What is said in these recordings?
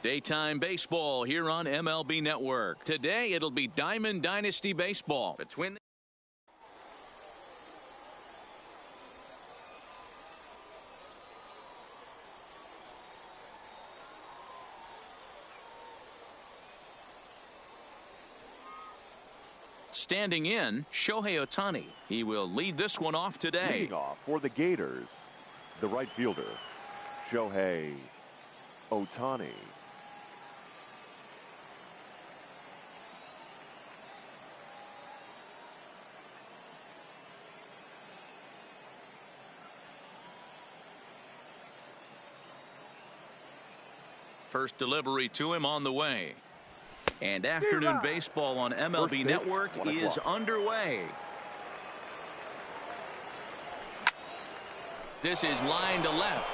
Daytime baseball here on MLB Network. Today it'll be Diamond Dynasty baseball between standing in, Shohei Ohtani. He will lead this one off today. Leading off for the Gators, the right fielder, Shohei Ohtani. First delivery to him on the way. And afternoon baseball on MLB Network is underway. This is line to left,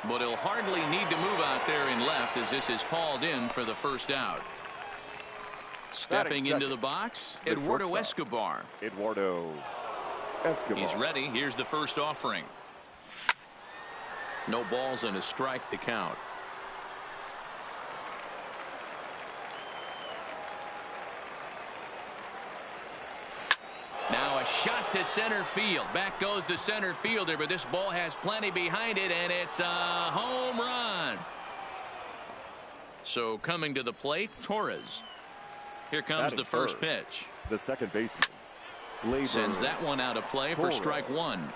but he'll hardly need to move out there in left as this is hauled in for the first out. Stepping into the box, Eduardo Escobar. Eduardo Escobar. He's ready. Here's the first offering. No balls and a strike to count. Now a shot to center field. Back goes the center fielder, but this ball has plenty behind it, and it's a home run. So coming to the plate, Torres. Here comes the first pitch. The second baseman sends that one out of play for strike one.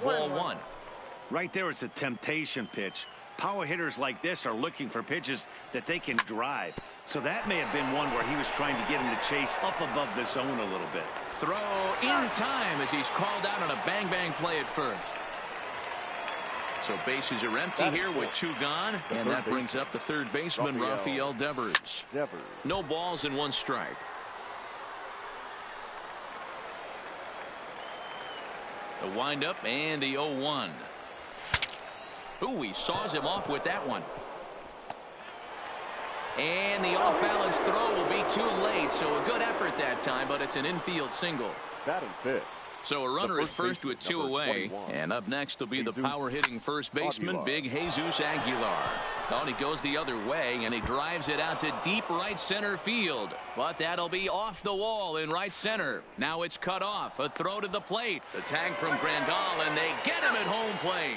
Ball one. Right there, it's a temptation pitch. Power hitters like this are looking for pitches that they can drive. So that may have been one where he was trying to get him to chase up above the zone a little bit. Throw in time as he's called out on a bang-bang play at first. So bases are empty here with two gone, and that brings up the third baseman, Rafael Devers. No balls and one strike. The windup and the 0-1. Ooh, he saws him off with that one. And the off-balance throw will be too late, so a good effort that time, but it's an infield single. Batting fifth. So a runner at first with two away, and up next will be the power-hitting first baseman, Big Jesus Aguilar. On he goes the other way, and he drives it out to deep right center field. But that'll be off the wall in right center. Now it's cut off. A throw to the plate. The tag from Grandal, and they get him at home plate.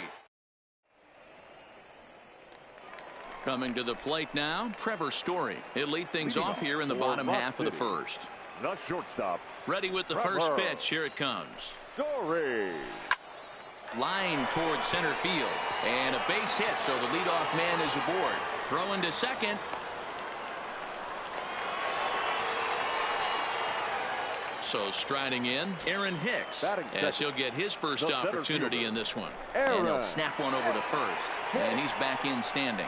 Coming to the plate now, Trevor Story. He'll lead things off here in the bottom half of the first. The shortstop. Ready with the first pitch. Here it comes. Story. Line towards center field. And a base hit, so the leadoff man is aboard. Throwing to second. So striding in, Aaron Hicks, as he'll get his first opportunity in this one. And he'll snap one over to first. And he's back in standing.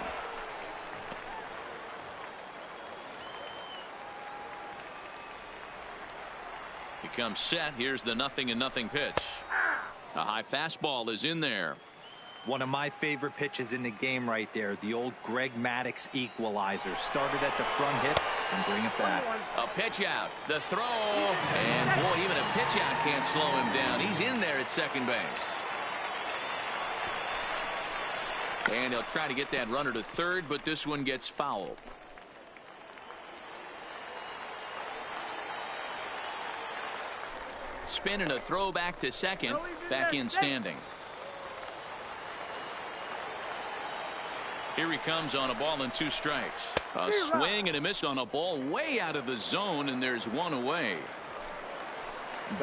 He comes set. Here's the 0-0 pitch. A high fastball is in there. One of my favorite pitches in the game right there. The old Greg Maddux equalizer. Started at the front hip and bring it back. A pitch out. The throw. And boy, even a pitch out can't slow him down. He's in there at second base. And he'll try to get that runner to third, but this one gets fouled. Spin and a throw back to second. Back in standing. Here he comes on a ball and two strikes. A swing and a miss on a ball way out of the zone, and there's one away.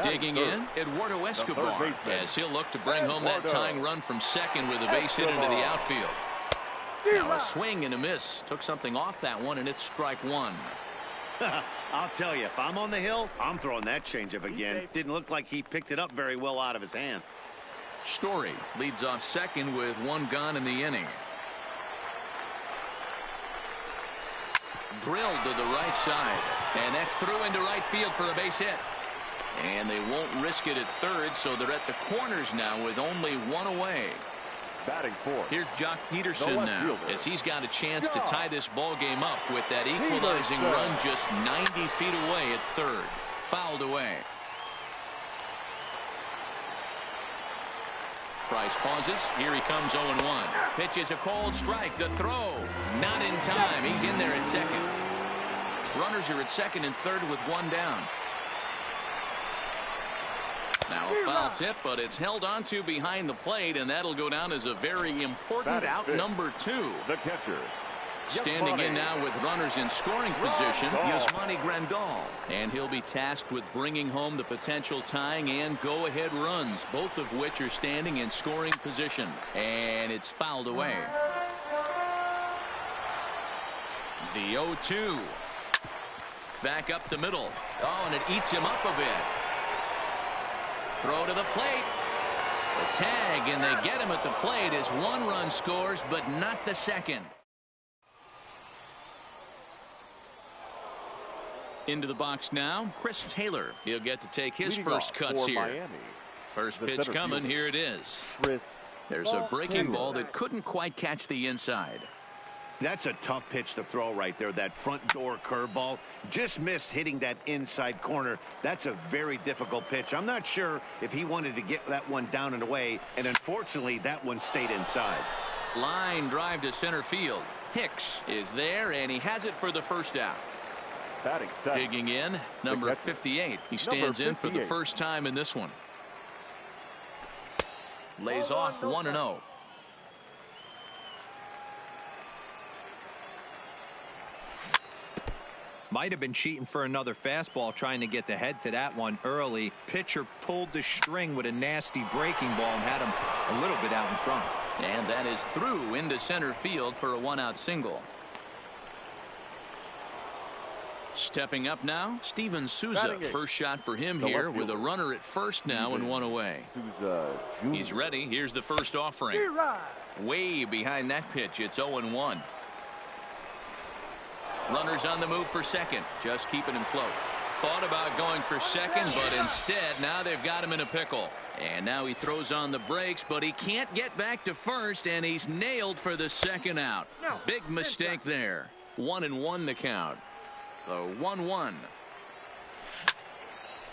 Digging in, Eduardo Escobar, as he'll look to bring home that tying run from second with a base hit into the outfield. Now a swing and a miss. Took something off that one, and it's strike one. I'll tell you, if I'm on the hill, I'm throwing that changeup again. Didn't look like he picked it up very well out of his hand. Story leads off second with one gone in the inning. Drilled to the right side, and that's through into right field for a base hit. And they won't risk it at third, so they're at the corners now with only one away. Batting fourth. Here's Jock Peterson now, as he's got a chance to tie this ball game up with that equalizing run just 90 feet away at third. Fouled away. Price pauses. Here he comes 0-1. Pitch is a cold strike. The throw. Not in time. He's in there at second. Runners are at second and third with one down. Now a foul tip, but it's held onto behind the plate, and that'll go down as a very important out number 2. The catcher. Standing in now with runners in scoring position, Yasmani Grandal. And he'll be tasked with bringing home the potential tying and go-ahead runs, both of which are standing in scoring position. And it's fouled away. The 0-2. Back up the middle. Oh, and it eats him up a bit. Throw to the plate. The tag, and they get him at the plate as one run scores, but not the second. Into the box now, Chris Taylor. He'll get to take his first cuts here. Miami. First pitch coming. Here it is. There's a breaking ball that couldn't quite catch the inside. That's a tough pitch to throw right there. That front door curveball just missed hitting that inside corner. That's a very difficult pitch. I'm not sure if he wanted to get that one down and away, and unfortunately that one stayed inside. Line drive to center field. Hicks is there, and he has it for the first out. Digging in, number 58. He stands in for the first time in this one. Lays off 1-0. Might have been cheating for another fastball, trying to get the head to that one early. Pitcher pulled the string with a nasty breaking ball and had him a little bit out in front. And that is through into center field for a one-out single. Stepping up now, Steven Souza. First shot for him here with a runner at first now and one away. He's ready. Here's the first offering. Way behind that pitch. It's 0-1. Runners on the move for second. Just keeping him close. Thought about going for second, but instead now they've got him in a pickle. And now he throws on the brakes, but he can't get back to first, and he's nailed for the second out. Big mistake there. 1-1 to count. The 1-1.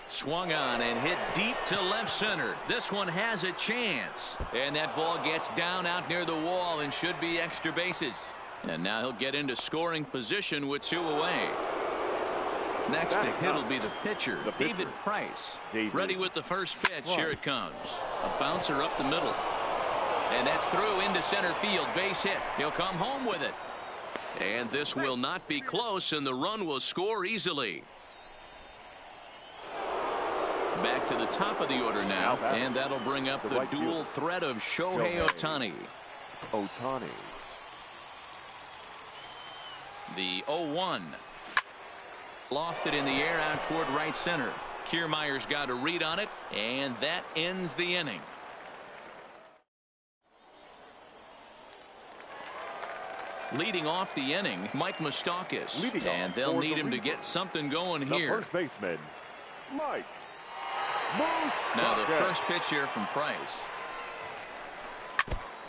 Swung on and hit deep to left center. This one has a chance. And that ball gets down out near the wall and should be extra bases. And now he'll get into scoring position with 2 away. Next to hit will be the pitcher, David Price. Ready with the first pitch. Here it comes. A bouncer up the middle. And that's through into center field. Base hit. He'll come home with it. And this will not be close, and the run will score easily. Back to the top of the order now, and that'll bring up the dual threat of Shohei Ohtani. The 0-1. Lofted in the air out toward right center. Kiermaier's got a read on it, and that ends the inning. Leading off the inning, Mike Moustakas. And they'll need him to get something going here. First baseman, Mike. Now the first pitch here from Price.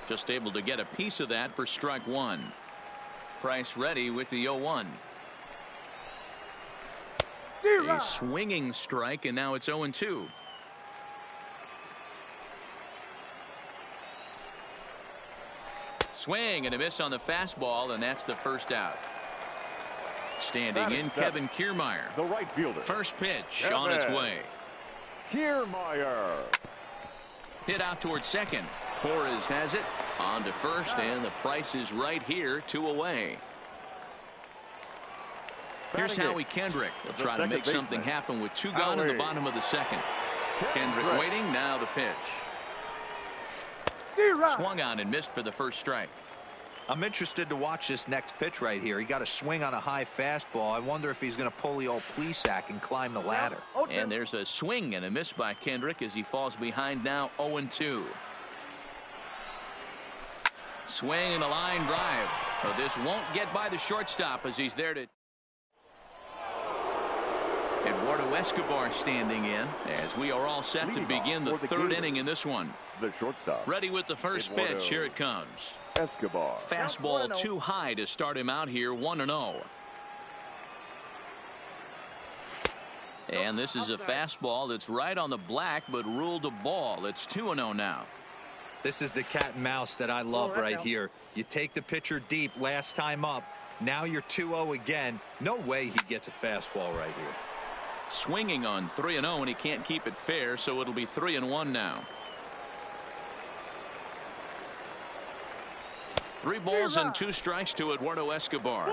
Just able to get a piece of that for strike 1. Price ready with the 0-1. A swinging strike, and now it's 0-2. Swing and a miss on the fastball, and that's the first out. Standing in, Kevin Kiermaier. The right fielder. First pitch on its way. Kiermaier. Hit out towards second. Torres has it on to first, and the Price is right here, 2 away. Here's Howie Kendrick. He'll try to make something happen with 2 gone in the bottom of the second. Kendrick waiting. Now the pitch. Swung on and missed for the first strike. I'm interested to watch this next pitch right here. He got a swing on a high fastball. I wonder if he's going to pull the old Plesac and climb the ladder. And there's a swing and a miss by Kendrick as he falls behind now 0-2. Swing and a line drive. But this won't get by the shortstop as he's there to. Eduardo Escobar standing in as we are all set to begin the third inning in this one. The shortstop. Ready with the first pitch. Here it comes. Escobar. Fastball too high to start him out here. 1-0. And this is a fastball that's right on the black but ruled a ball. It's 2-0 now. This is the cat and mouse that I love right here. You take the pitcher deep last time up. Now you're 2-0 again. No way he gets a fastball right here. Swinging on 3-0, and he can't keep it fair, so it'll be 3-1 now. 3 balls and 2 strikes to Eduardo Escobar.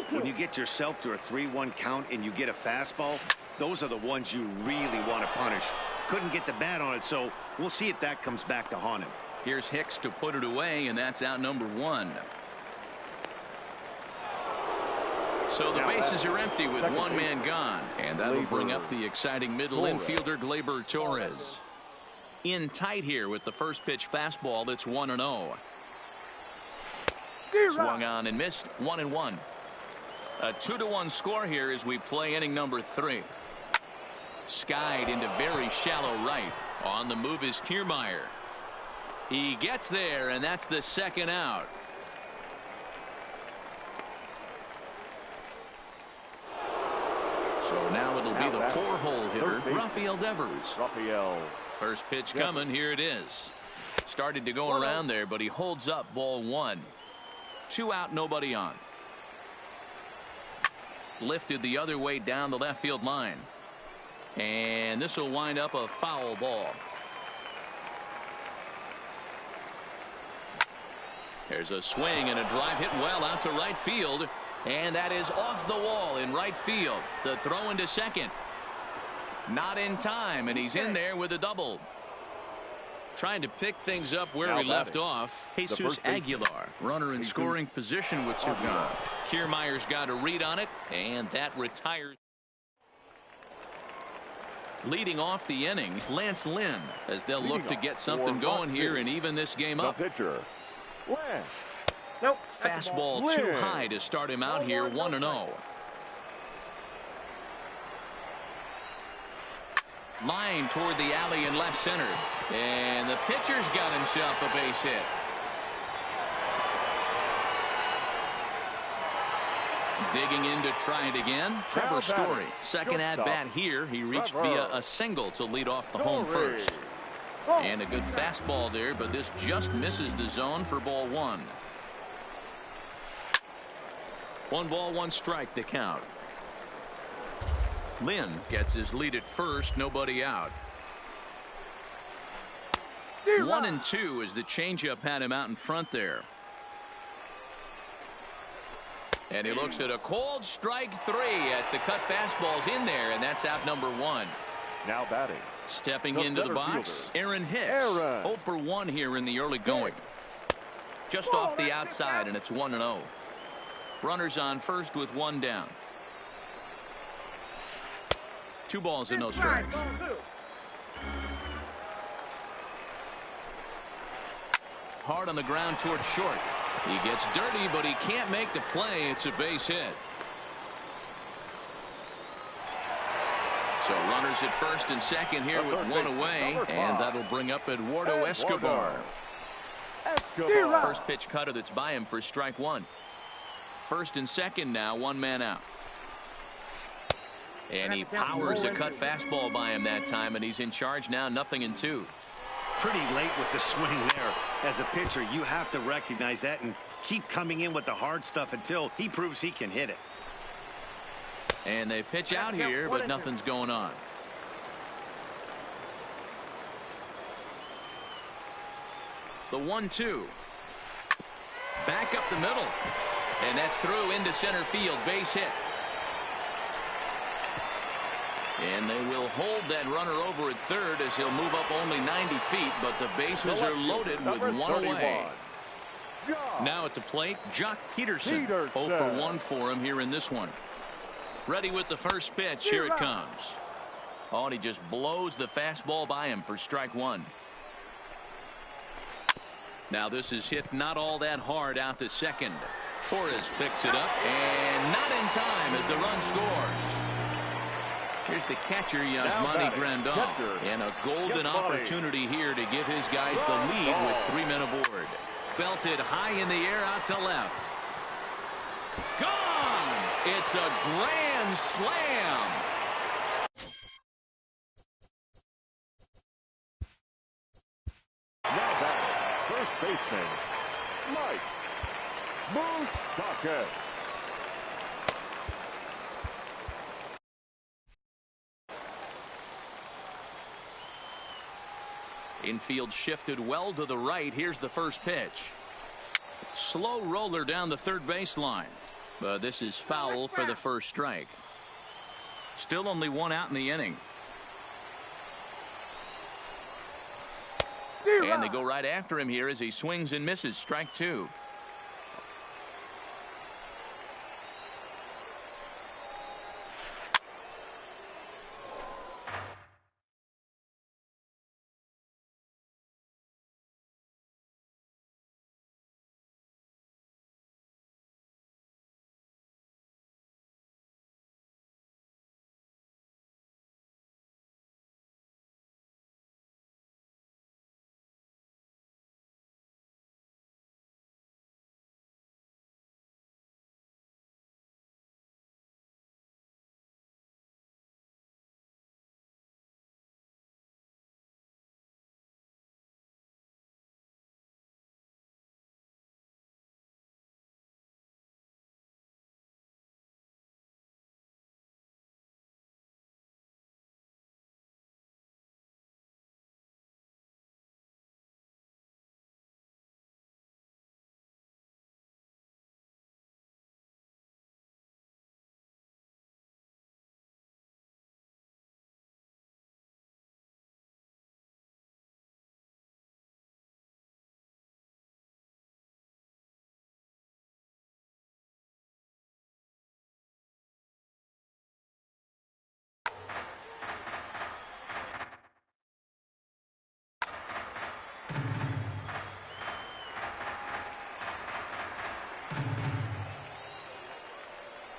When you get yourself to a 3-1 count and you get a fastball, those are the ones you really want to punish. Couldn't get the bat on it, so we'll see if that comes back to haunt him. Here's Hicks to put it away, and that's out number 1. So the bases are empty with one man gone, and that'll bring up the exciting middle infielder Gleyber Torres. In tight here with the first pitch fastball. That's 1-0. Swung on and missed. 1-1. A 2-1 score here as we play inning number 3. Skied into very shallow right. On the move is Kiermaier. He gets there, and that's the second out. So now it'll be the 4-hole hitter, Rafael Devers. First pitch coming. Here it is. Started to go around there, but he holds up. Ball 1. 2 out, nobody on. Lifted the other way down the left field line. And this will wind up a foul ball. There's a swing and a drive hit well out to right field. And that is off the wall in right field. The throw into second. Not in time, and he's in there with a double. Trying to pick things up where we left off. Jesus Aguilar, runner in scoring position with Surgan. Kiermaier's got a read on it, and that retires. Leading off the inning, Lance Lynn, as they'll look to get something going here and even this game up. Pitcher, Lance. Nope. Fastball too high to start him out here. 1-0. Line toward the alley in left center, and the pitcher's got himself a base hit. Digging in to try it again, Trevor Story. Second at bat here. He reached via a single to lead off the home first. And a good fastball there, but this just misses the zone for ball 1. 1 ball, 1 strike to count. Lynn gets his lead at first, nobody out. 1-2 as the changeup had him out in front there. And he looks at a cold strike 3 as the cut fastball's in there, and that's out number 1. Now batting. Stepping into the box, Aaron Hicks. 0 for 1 here in the early going. Just off the outside, and it's 1-0. Runners on first with 1 down. 2 balls and no strikes. Hard on the ground toward short. He gets dirty, but he can't make the play. It's a base hit. So runners at first and second here with 1 away, and that'll bring up Eduardo Escobar. First pitch cutter that's by him for strike 1. First and second now, 1 man out. And he powers the cut fastball by him that time, and he's in charge now, 0-2. Pretty late with the swing there. As a pitcher, you have to recognize that and keep coming in with the hard stuff until he proves he can hit it. And they pitch out here, but nothing's going on. The 1-2. Back up the middle. And that's through into center field. Base hit. And they will hold that runner over at third as he'll move up only 90 feet, but the bases are loaded with 1 away. Now at the plate, Jock Peterson. 0 for 1 for him here in this one. Ready with the first pitch. Here it comes. Oh, and he just blows the fastball by him for strike 1. Now this is hit not all that hard out to second. Torres picks it up, and not in time as the run scores. Here's the catcher, Yasmani Grandal, and a golden opportunity here to give his guys the lead with 3 men aboard. Belted high in the air out to left. Gone! It's a grand slam. Now back. first baseman, Mike Moustakas. Infield shifted well to the right. Here's the first pitch. Slow roller down the third baseline. But this is foul for the first strike. Still only one out in the inning. And they go right after him here as he swings and misses. Strike two.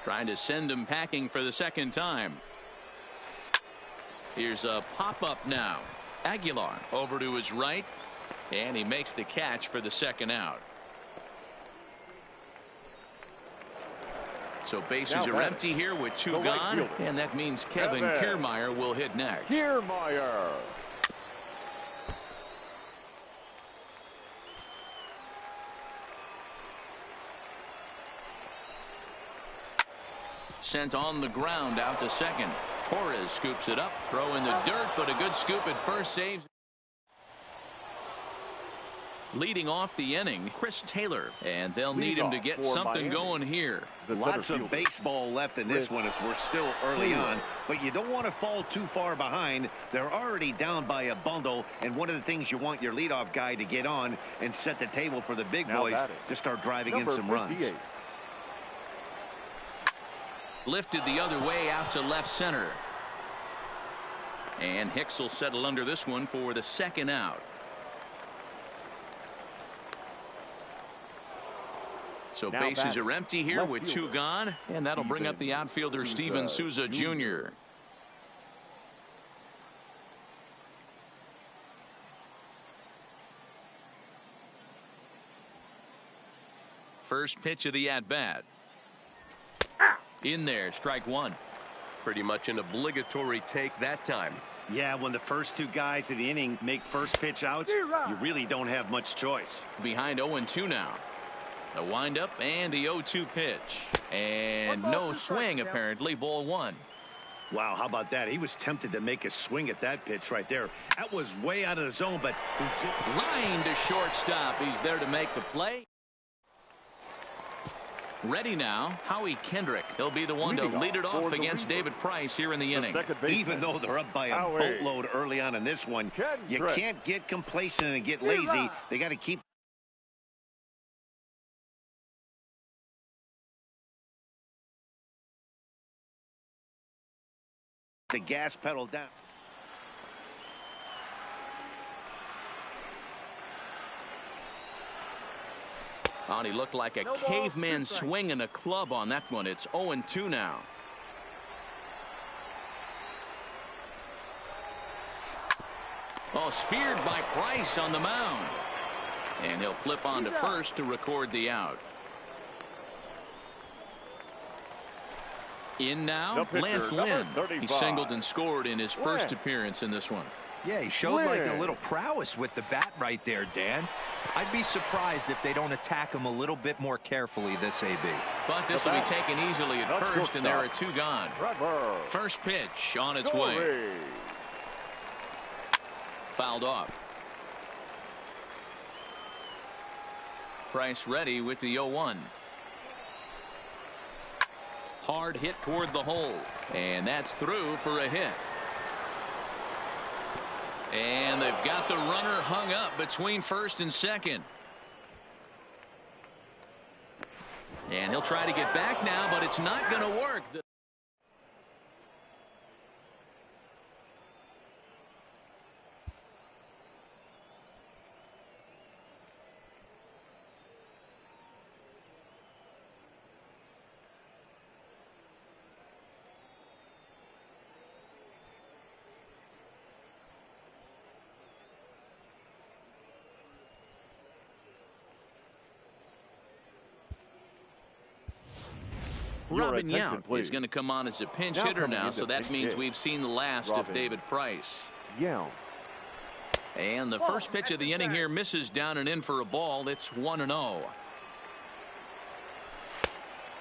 Trying to send him packing for the second time. Here's a pop-up now. Aguilar over to his right, and he makes the catch for the second out. So bases are empty here with two gone, and that means Kevin Kiermaier will hit next. Kiermaier. Sent on the ground out to second. Torres scoops it up, throw in the dirt, but a good scoop at first saves. Leading off the inning, Chris Taylor, and they'll need him to get something going here. Lots of baseball left in this one as we're still early on, but you don't want to fall too far behind. They're already down by a bundle, and one of the things you want your leadoff guy to get on and set the table for the big boys to start driving in some runs. Lifted the other way out to left center. And Hicks will settle under this one for the second out. So bases are empty here with two gone, and that'll bring up the outfielder Steven Souza Jr. First pitch of the at-bat. In there, strike one. Pretty much an obligatory take that time. Yeah, when the first two guys of the inning make first pitch outs, you really don't have much choice. Behind 0-2 now. A windup and the 0-2 pitch. And no swing, apparently. Ball one. Wow, how about that? He was tempted to make a swing at that pitch right there. That was way out of the zone, but line to shortstop. He's there to make the play. Ready now, Howie Kendrick. He'll be the one to lead it off against David Price here in the inning. Even though they're up by a boatload early on in this one, you can't get complacent and get lazy. They got to keep the gas pedal down. Oh, and he looked like a caveman swinging a club on that one. It's 0-2 now. Oh, speared by Price on the mound. And he'll flip on to first to record the out. In now, Lance Lynn. He singled and scored in his first appearance in this one. Yeah, he showed like a little prowess with the bat right there, Dan. I'd be surprised if they don't attack him a little bit more carefully this AB. But this will be taken easily at first, and there are 2 gone. First pitch on its way. Fouled off. Price ready with the 0-1. Hard hit toward the hole, and that's through for a hit. And they've got the runner hung up between first and second. And he'll try to get back now, but it's not going to work. Robin Yount is going to come on as a pinch hitter now, so that means we've seen the last of David Price. And the first pitch of the inning here misses down and in for a ball. It's 1-0.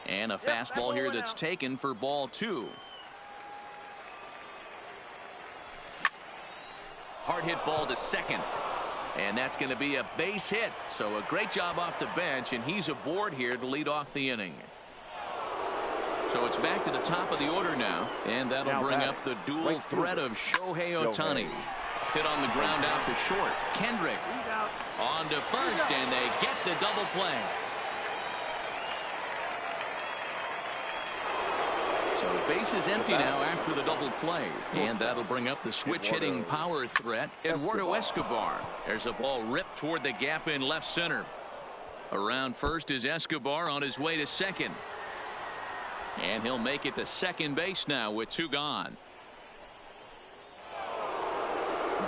And a fastball here that's taken for ball 2. Hard hit ball to second. And that's going to be a base hit. So a great job off the bench, and he's aboard here to lead off the inning. So it's back to the top of the order now, and that'll bring up the dual threat of Shohei Ohtani. Hit on the ground out to short. Kendrick on to first, and they get the double play. So the base is empty now after the double play, and that'll bring up the switch hitting power threat, Eduardo Escobar. There's a ball ripped toward the gap in left center. Around first is Escobar on his way to second. And he'll make it to second base now with 2 gone.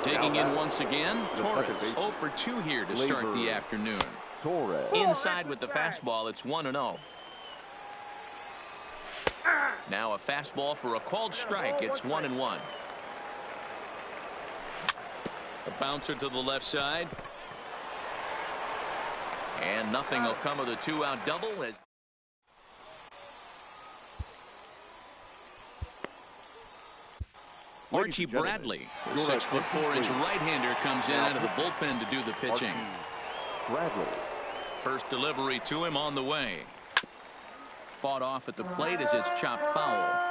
Digging in once again, Torres 0 for 2 here to start the afternoon. Inside with the fastball, it's 1-0. Now a fastball for a called strike. It's 1-1. A bouncer to the left side. And nothing will come of the 2-out double as Archie Bradley, the 6'4" right-hander, comes in out of the bullpen to do the pitching. First delivery to him on the way. Fought off at the plate as it's chopped foul.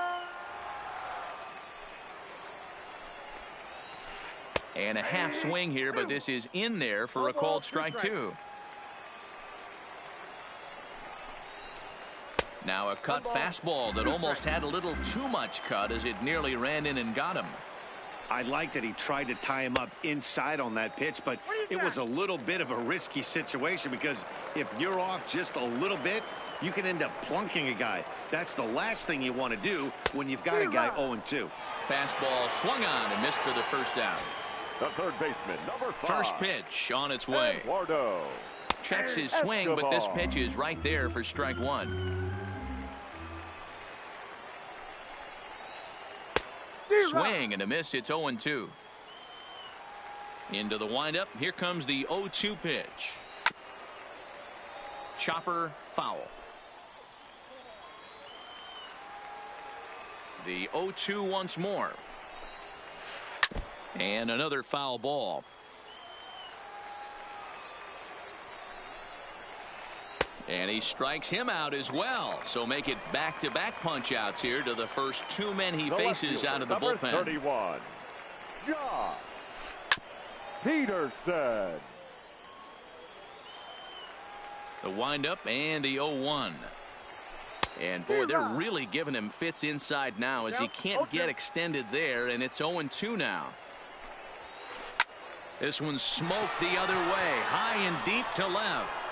And a half swing here, but this is in there for a called strike 2. Now a cut fastball that almost had a little too much cut as it nearly ran in and got him. I like that he tried to tie him up inside on that pitch, but it was a little bit of a risky situation because if you're off just a little bit, you can end up plunking a guy. That's the last thing you want to do when you've got a guy 0-2. Fastball swung on and missed for the first out. The third baseman, number 5. First pitch on its way. Eduardo Checks his swing, but this pitch is right there for strike 1. Swing and a miss. It's 0-2. Into the windup. Here comes the 0-2 pitch. Chopper foul. The 0-2 once more. And another foul ball. And he strikes him out as well. So make it back-to-back punch-outs here to the first 2 men he faces out of the bullpen. 31, Josh Peterson. The windup and the 0-1. And boy, they're really giving him fits inside now as he can't get extended there, and it's 0-2 now. This one's smoked the other way, high and deep to left.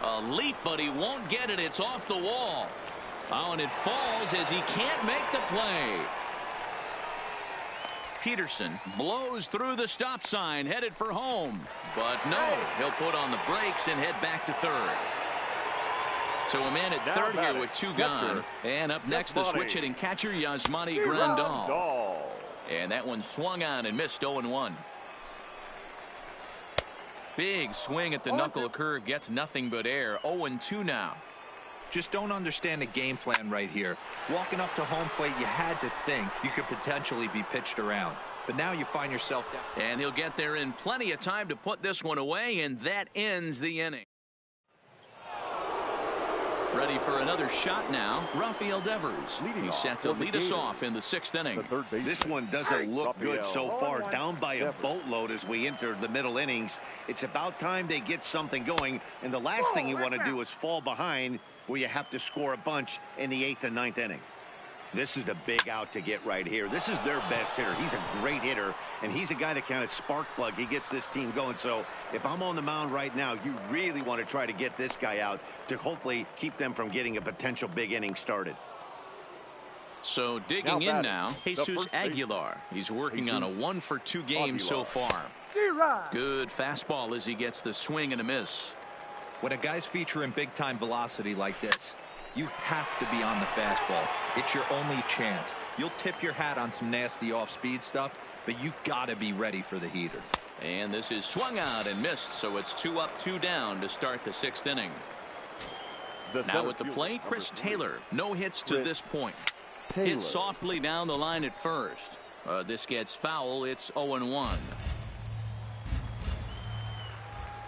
A leap, but he won't get it. It's off the wall. Oh, and it falls as he can't make the play. Peterson blows through the stop sign, headed for home. But no, he'll put on the brakes and head back to third. So a man at third here with 2 gone. And up next, the switch-hitting catcher, Yasmani Grandal. And that one swung on and missed 0-1. Big swing at the knuckle curve, gets nothing but air. 0-2 now. Just don't understand the game plan right here. Walking up to home plate, you had to think you could potentially be pitched around. But now you find yourself down. And he'll get there in plenty of time to put this one away, and that ends the inning. Ready for another shot now, Rafael Devers. He's set to lead us off in the 6th inning. This one doesn't look good so far. Down by a boatload as we enter the middle innings. It's about time they get something going, and the last thing you want to do is fall behind where you have to score a bunch in the 8th and 9th inning. This is the big out to get right here. This is their best hitter. He's a great hitter, and he's a guy that kind of spark plug. He gets this team going. So if I'm on the mound right now, you really want to try to get this guy out to hopefully keep them from getting a potential big inning started. So digging in now, Jesus Aguilar. He's working on a 1-for-2 game so far. Good fastball as he gets the swing and a miss. When a guy's featuring big-time velocity like this, you have to be on the fastball. It's your only chance. You'll tip your hat on some nasty off-speed stuff, but you gotta be ready for the heater. And this is swung out and missed, so it's 2 up, 2 down to start the 6th inning. Now at the plate, Chris Taylor. No hits to this point. Hit softly down the line at first. This gets foul. It's 0-1.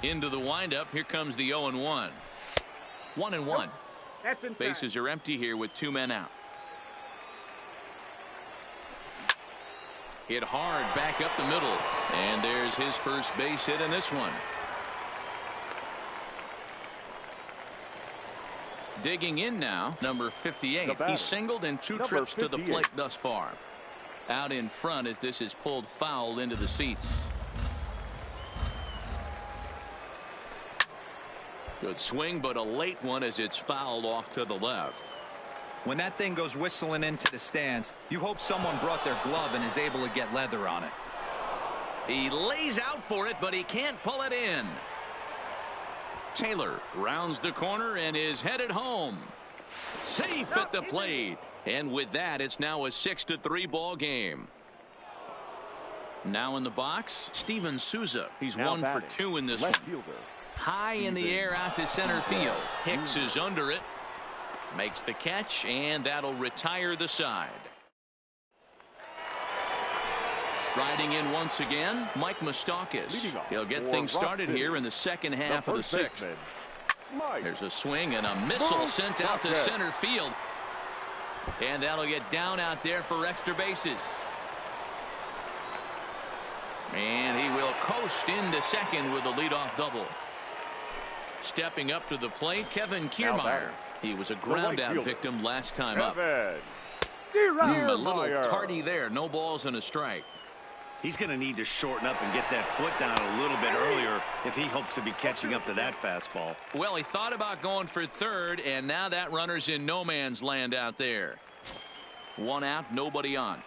Into the windup. Here comes the 0-1. 1-1. Bases are empty here with 2 men out. Hit hard back up the middle. And there's his first base hit in this one. Digging in now, number 58. He singled in 2 trips to the plate thus far. Out in front as this is pulled foul into the seats. Good swing, but a late one as it's fouled off to the left. When that thing goes whistling into the stands, you hope someone brought their glove and is able to get leather on it. He lays out for it, but he can't pull it in. Taylor rounds the corner and is headed home. Safe at the plate. And with that, it's now a 6-3 ball game. Now in the box, Steven Souza. He's 1 for 2 in this one. High in the air out to center field. Hicks is under it. Makes the catch, and that'll retire the side. Striding in once again, Mike Moustakas. He'll get things started here in the second half of the 6th. There's a swing and a missile sent out to center field. And that'll get down out there for extra bases. And he will coast into second with a leadoff double. Stepping up to the plate, Kevin Kiermaier. He was a ground-out victim last time up. A little tardy there. No balls and a strike. He's going to need to shorten up and get that foot down a little bit earlier if he hopes to be catching up to that fastball. Well, he thought about going for third, and now that runner's in no man's land out there. 1 out, nobody on.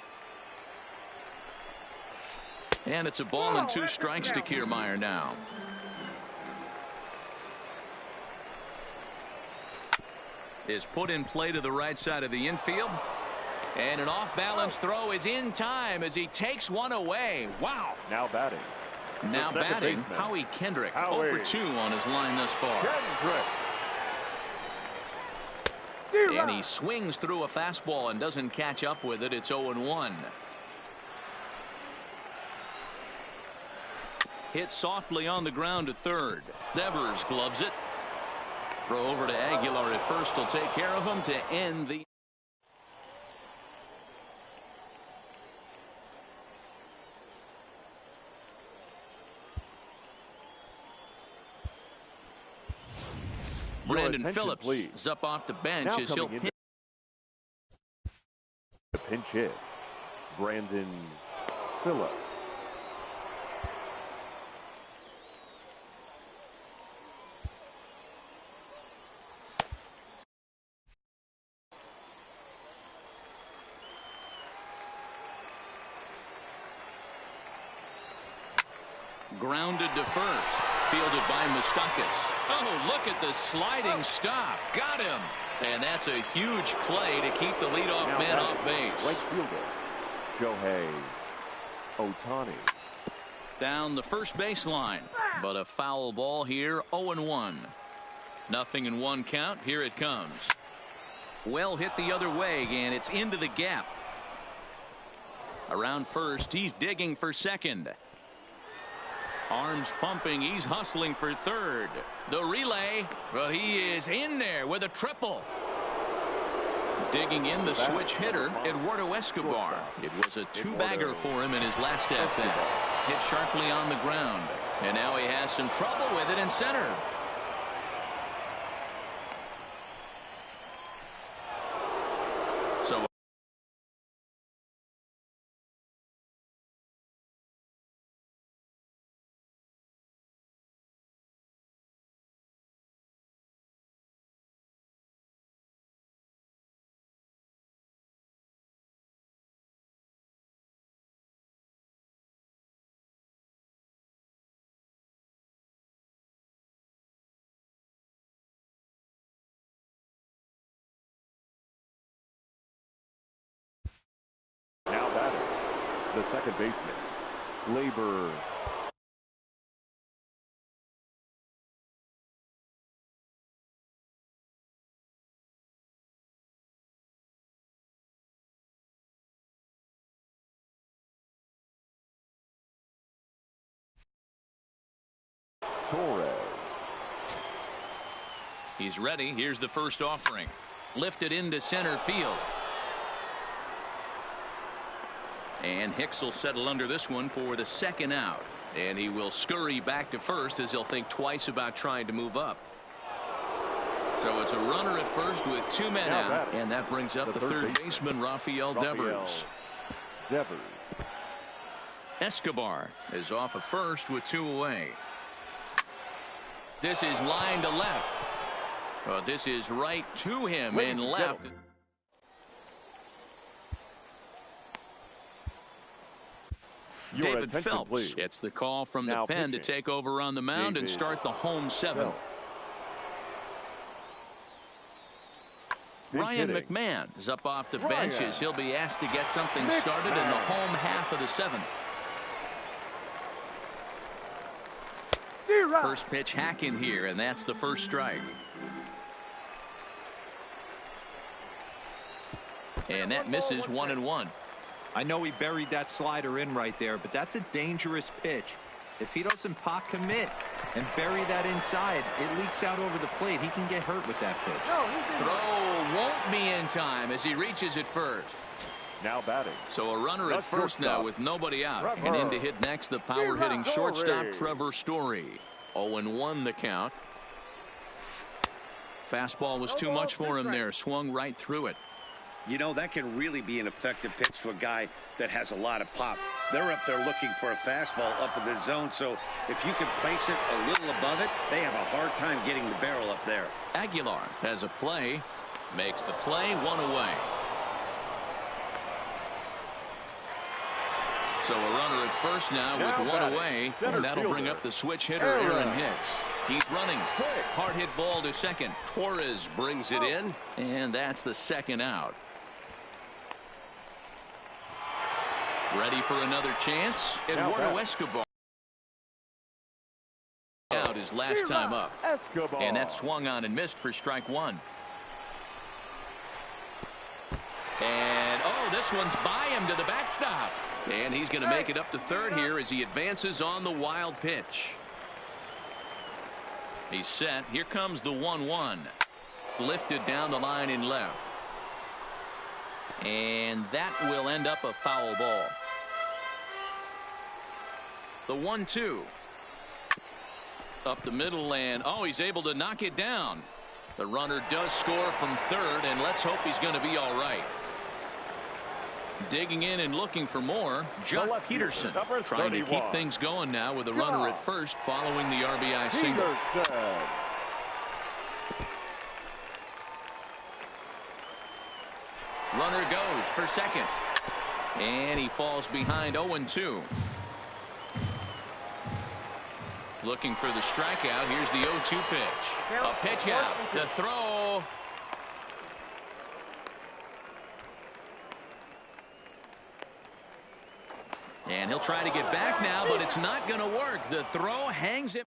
And it's a ball and 2 strikes to Kiermaier now. Is put in play to the right side of the infield. And an off-balance throw is in time as he takes one away. Wow. Now batting. Now batting, Howie Kendrick. 0 for 2 on his line thus far. And he swings through a fastball and doesn't catch up with it. It's 0-1. Hit softly on the ground to third. Devers gloves it. Throw over to Aguilar at first. Will take care of him to end the. Brandon Phillips is up off the bench as he'll pinch. The pinch hit. Brandon Phillips. Grounded to first. Fielded by Moustakas. Oh, look at the sliding stop. Got him. And that's a huge play to keep the leadoff man off base. Right fielder, Shohei Ohtani. Down the first baseline, but a foul ball here. 0-1. Nothing in one count. Here it comes. Well hit the other way, and it's into the gap. Around first, he's digging for second. Arms pumping, he's hustling for third. The relay, but he is in there with a triple. Digging in the switch hitter, Eduardo Escobar. It was a two-bagger for him in his last at-bat. Hit sharply on the ground, and now he has some trouble with it in center. So Now batting, the second baseman, Labor. Torres. he's ready. Here's the first offering. Lifted into center field. And Hicks will settle under this one for the second out. And he will scurry back to first as he'll think twice about trying to move up. So it's a runner at first with two men out. And that brings up the third baseman, Rafael Devers. Escobar is off of first with two away. This is line to left. This is right to him and left. David Phelps gets the call from the pen to take over on the mound and start the home seventh. Ryan McMahon is up off the bench as he'll be asked to get something started in the home half of the seventh. First pitch hack in here, and that's the first strike. And that misses 1-1. I know he buried that slider in right there, but that's a dangerous pitch. If he doesn't pot commit and bury that inside, it leaks out over the plate. He can get hurt with that pitch. Throw won't be in time as he reaches it first. Now batting. So a runner at first now with nobody out. And in to hit next, the power hitting shortstop Trevor Story. 0-1 the count. Fastball was too much for him there. Swung right through it. You know, that can really be an effective pitch to a guy that has a lot of pop. They're up there looking for a fastball up in the zone, so if you can place it a little above it, they have a hard time getting the barrel up there. Aguilar has a play, makes the play, one away. So a runner at first now with one away, and that'll bring up the switch hitter Aaron Hicks. He's running. Hard hit ball to second. Torres brings it in, and that's the second out. Ready for another chance. Eduardo Escobar out his last time up. And that swung on and missed for strike one. And this one's by him to the backstop. And he's going to make it up to third here as he advances on the wild pitch. He's set. Here comes the 1-1. Lifted down the line in left. And that will end up a foul ball. The 1-2. Up the middle, and he's able to knock it down. The runner does score from third, and let's hope he's going to be all right. Digging in and looking for more, Jock Peterson trying to keep things going now with a runner at first following the RBI single. Runner goes for second. And he falls behind 0-2. Looking for the strikeout. Here's the 0-2 pitch. A pitch out. The throw. And he'll try to get back now, but it's not going to work. The throw hangs it.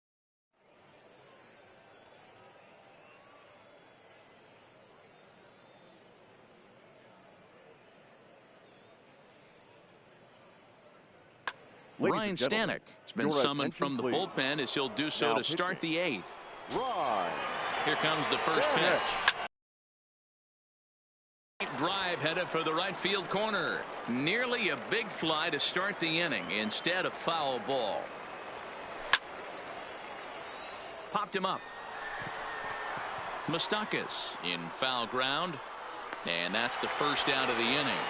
Ryan Stanek has been summoned from the bullpen as he'll do so to start the 8th. Here comes the first pitch. Drive headed for the right field corner. Nearly a big fly to start the inning. Instead, a foul ball. Popped him up. Moustakas in foul ground. And that's the first out of the inning.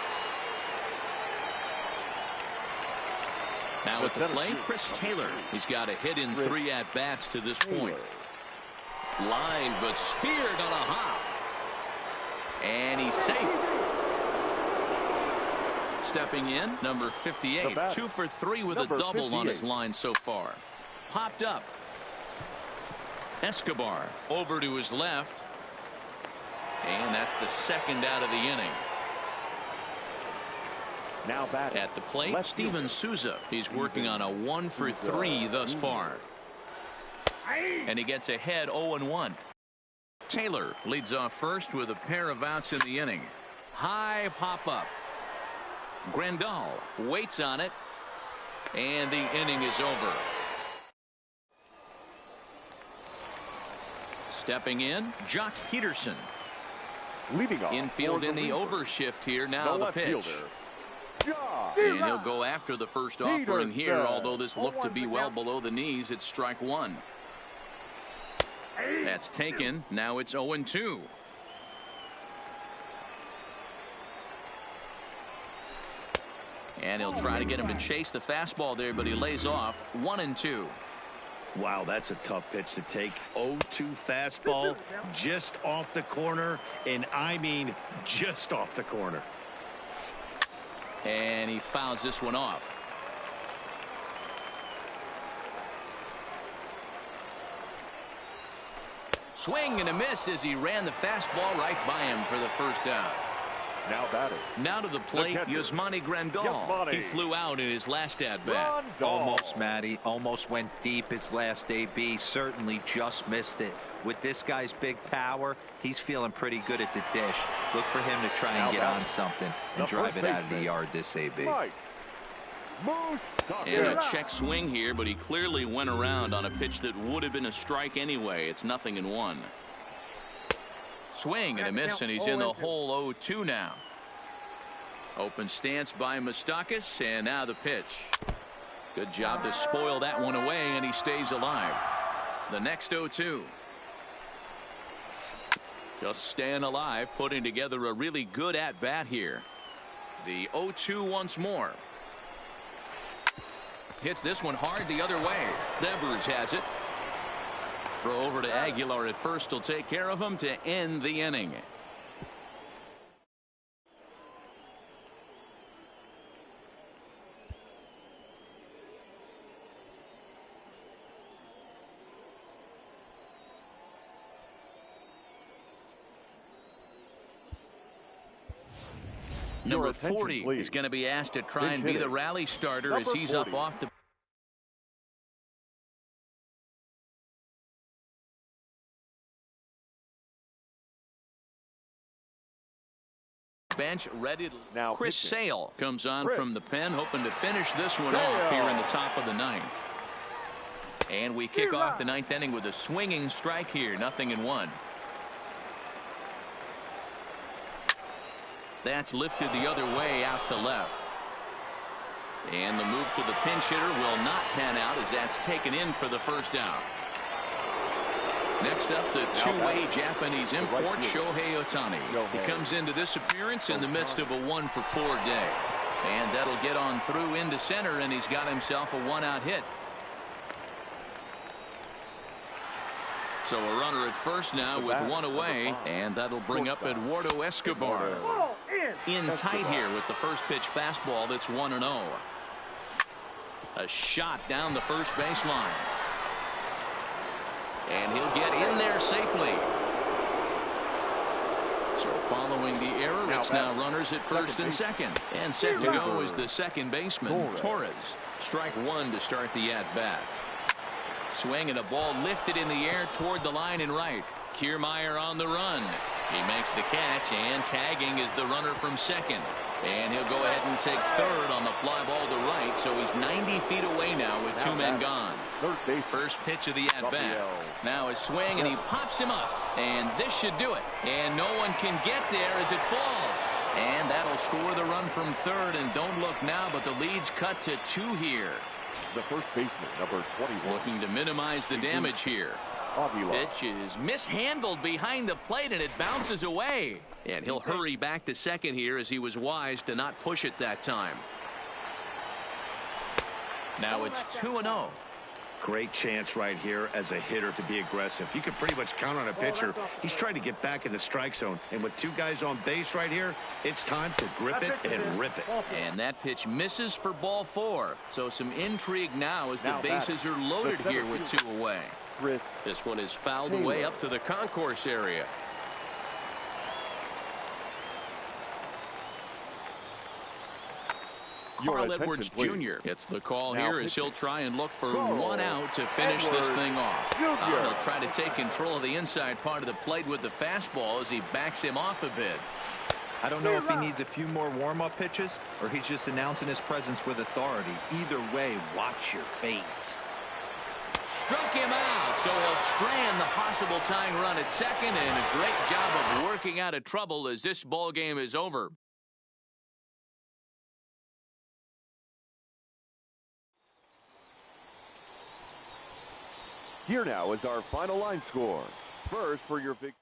Now at the plate, Chris Taylor. He's got a hit in 3 at-bats to this point. Line, but speared on a hop. And he's safe. Stepping in, number 58. 2 for 3 with a double on his line so far. Popped up. Escobar over to his left. And that's the second out of the inning. Now batting at the plate, Steven Souza. He's working on a 1 for 3 thus far. And he gets ahead 0-1. Taylor leads off first with a pair of outs in the inning. High pop up. Grandal waits on it. And the inning is over. Stepping in, Jock Peterson. Leading off infield in the overshift here. Now the pitch. And he'll go after the first offering here, although this looked to be well below the knees. It's strike 1. That's taken. Now it's 0-2. And he'll try to get him to chase the fastball there, but he lays off. 1-2. Wow, that's a tough pitch to take. 0-2 fastball just off the corner, and I mean just off the corner. And he fouls this one off. Swing and a miss as he ran the fastball right by him for the first out. Now batting. Now to the plate, Yasmani Grandal. He flew out in his last at-bat. Almost, Matty. Almost went deep his last AB. Certainly just missed it. With this guy's big power, he's feeling pretty good at the dish. Look for him to try and get on something and drive it out of the yard this AB. And a check swing here, but he clearly went around on a pitch that would have been a strike anyway. It's 0-1. Swing and a miss, and he's in the hole. 0-2 now. Open stance by Moustakas, and now the pitch. Good job to spoil that one away, and he stays alive. The next 0-2. Just staying alive, putting together a really good at-bat here. The 0-2 once more. Hits this one hard the other way. Devers has it. Throw over to Aguilar at first. Will take care of him to end the inning. Number 40 is going to be asked to try and be the rally starter as he's up off the bench, ready to now. Chris Sale comes on from the pen, hoping to finish this one off here in the top of the 9th. And we kick off the 9th inning with a swinging strike here. 0-1. That's lifted the other way out to left. And the move to the pinch hitter will not pan out as that's taken in for the first out. Next up, the two-way Japanese import, Shohei Ohtani. He comes into this appearance in the midst of a 1-for-4 day. And that'll get on through into center, and he's got himself a 1-out hit. So a runner at first now with 1 away, and that'll bring up Eduardo Escobar. In tight here with the first pitch fastball that's 1-0. A shot down the first baseline. And he'll get in there safely. So following the error, it's now runners at first and second. And set to go is the second baseman, Torres. Strike one to start the at-bat. Swing and a ball lifted in the air toward the line and right. Kiermaier on the run. He makes the catch, and tagging is the runner from second. And he'll go ahead and take third on the fly ball to right, so he's 90 feet away now with two men gone. First pitch of the at-bat. Now a swing, and he pops him up. And this should do it. And no one can get there as it falls. And that'll score the run from third, and don't look now, but the lead's cut to 2 here. The first baseman, number 21. Looking to minimize the damage here. Pitch is mishandled behind the plate, and it bounces away. And he'll hurry back to second here, as he was wise to not push it that time. Now it's 2-0. Great chance right here as a hitter to be aggressive. You can pretty much count on a pitcher. He's trying to get back in the strike zone. And with 2 guys on base right here, it's time to grip it and rip it. And that pitch misses for ball 4. So some intrigue now as the bases are loaded here with 2 away. This one is fouled away up to the concourse area. Carl Edwards Jr. gets the call here as he'll try and look for 1 out to finish this thing off. He'll try to take control of the inside part of the plate with the fastball as he backs him off a bit. I don't know if he needs a few more warm-up pitches or he's just announcing his presence with authority. Either way, watch your face. Struck him out, so he'll strand the possible tying run at second, and a great job of working out of trouble as this ball game is over. Here now is our final line score. First for your victory.